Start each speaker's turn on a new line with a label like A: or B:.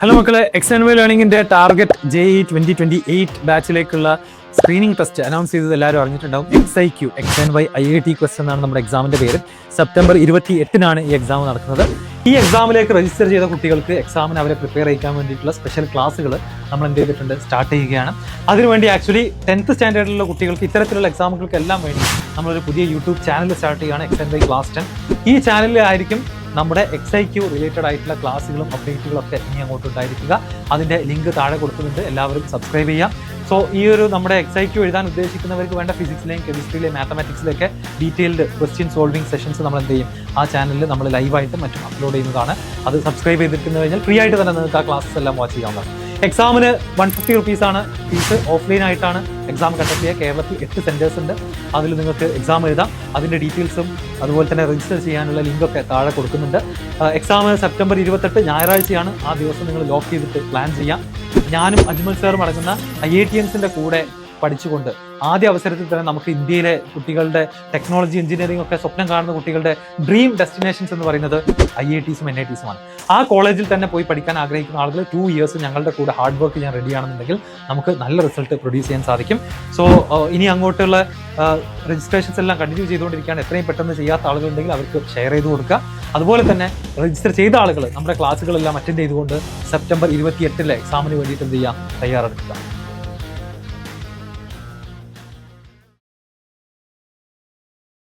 A: Hello മക്കളെ, X ലേണിംഗിന്റെ target JEE 2028 ബാച്ചിലേക്കുള്ള സ്ക്രീനിങ് ടെസ്റ്റ് അനൗൺസ് ചെയ്തത് എല്ലാവരും അറിഞ്ഞിട്ടുണ്ടാവും. XIQ XNY IIT ക്വസ്റ്റ് എന്നാണ് നമ്മുടെ എക്സാമിന്റെ പേര്. സെപ്റ്റംബർ 28-നാണ് ഈ എക്സാം നടക്കുന്നത്. ഈ എക്സാമിലേക്ക് രജിസ്റ്റർ ചെയ്ത കുട്ടികൾക്ക് എക്സാമിന് അവരെ പ്രിപ്പയർ ചെയ്യാൻ വേണ്ടിയിട്ടുള്ള സ്പെഷ്യൽ ക്ലാസ്സുകൾ നമ്മൾ എന്ത് ചെയ്തിട്ടുണ്ട്, സ്റ്റാർട്ട് ചെയ്യുകയാണ്. അതിനുവേണ്ടി ആക്ച്വലി 10th സ്റ്റാൻഡേർഡിലുള്ള കുട്ടികൾക്ക് ഇത്തരത്തിലുള്ള എക്സാമുകൾക്കെല്ലാം വേണ്ടി നമ്മളൊരു പുതിയ യൂട്യൂബ് ചാനൽ സ്റ്റാർട്ട് ചെയ്യുകയാണ്, XNY ക്ലാസ് 10. ഈ ചാനലിലായിരിക്കും നമ്മുടെ XIQ റിലേറ്റഡ് ആയിട്ടുള്ള ക്ലാസ്സുകളും അപ്ഡേറ്റുകളും ഒക്കെ ഇനി അങ്ങോട്ട് ഉണ്ടായിരിക്കുക. അതിൻ്റെ ലിങ്ക് താഴെ കൊടുക്കുന്നുണ്ട്, എല്ലാവരും സബ്സ്ക്രൈബ് ചെയ്യാം. സോ ഈ ഒരു നമ്മുടെ XIQ എഴുതാൻ ഉദ്ദേശിക്കുന്നവർക്ക് വേണ്ട ഫിസിക്സിലെയും കെമിസ്ട്രിയിലെയും മാത്തമാറ്റിക്സിലൊക്കെ ഡീറ്റെയിൽഡ് ക്വസ്റ്റ്യൻ സോൾവിംഗ് സെഷൻസ് നമ്മൾ എന്ത് ചെയ്യും, ആ ചാനലിൽ നമ്മൾ ലൈവായിട്ടും മറ്റും അപ്ലോഡ് ചെയ്യുന്നതാണ്. അത് സബ്സ്ക്രൈബ് ചെയ്തിരിക്കുന്നു കഴിഞ്ഞാൽ ഫ്രീ ആയിട്ട് തന്നെ നിങ്ങൾക്ക് ആ ക്ലാസ്സസ് എല്ലാം വാച്ച് ചെയ്യാവുന്നതാണ്. എക്സാമിന് 150 റുപ്പീസാണ് ഫീസ്. ഓഫ്ലൈൻ ആയിട്ടാണ് എക്സാം കണ്ടക്ട് ചെയ്യുക. കേരളത്തിൽ 8 സെൻറ്റേഴ്സ് ഉണ്ട്. അതിൽ നിങ്ങൾക്ക് എക്സാം എഴുതാം. അതിൻ്റെ ഡീറ്റെയിൽസും അതുപോലെ തന്നെ രജിസ്റ്റർ ചെയ്യാനുള്ള ലിങ്കൊക്കെ താഴെ കൊടുക്കുന്നുണ്ട്. എക്സാം സെപ്റ്റംബർ 28 ഞായറാഴ്ചയാണ്. ആ ദിവസം നിങ്ങൾ ലോക്ക് ചെയ്തിട്ട് പ്ലാൻ ചെയ്യാം. ഞാനും അജ്മൽ സാറും അടങ്ങുന്ന IITians കൂടെ പഠിച്ചുകൊണ്ട് ആദ്യ അവസരത്തിൽ തന്നെ നമുക്ക് ഇന്ത്യയിലെ കുട്ടികളുടെ ടെക്നോളജി എഞ്ചിനീയറിംഗ് ഒക്കെ സ്വപ്നം കാണുന്ന കുട്ടികളുടെ ഡ്രീം ഡെസ്റ്റിനേഷൻസ് എന്ന് പറയുന്നത് IITസും NITസുമാണ്. ആ കോളേജിൽ തന്നെ പോയി പഠിക്കാൻ ആഗ്രഹിക്കുന്ന ആളുകൾ 2 ഇയേഴ്സ് ഞങ്ങളുടെ കൂടെ ഹാർഡ് വർക്ക് ചെയ്യാൻ റെഡിയാണെന്നുണ്ടെങ്കിൽ നമുക്ക് നല്ല റിസൾട്ട് പ്രൊഡ്യൂസ് ചെയ്യാൻ സാധിക്കും. സോ ഇനി അങ്ങോട്ടുള്ള രജിസ്ട്രേഷൻസ് എല്ലാം കണ്ടിന്യൂ ചെയ്തുകൊണ്ടിരിക്കുകയാണ്. എത്രയും പെട്ടെന്ന് ചെയ്യാത്ത ആളുകളുണ്ടെങ്കിൽ അവർക്ക് ഷെയർ ചെയ്ത് കൊടുക്കുക. അതുപോലെ തന്നെ രജിസ്റ്റർ ചെയ്ത ആളുകൾ നമ്മുടെ ക്ലാസ്സുകളെല്ലാം അറ്റൻഡ് ചെയ്തുകൊണ്ട് സെപ്റ്റംബർ 28 എക്സാമിന് വേണ്ടിയിട്ട് എന്ത് ചെയ്യാം, തയ്യാറെടുക്കുക.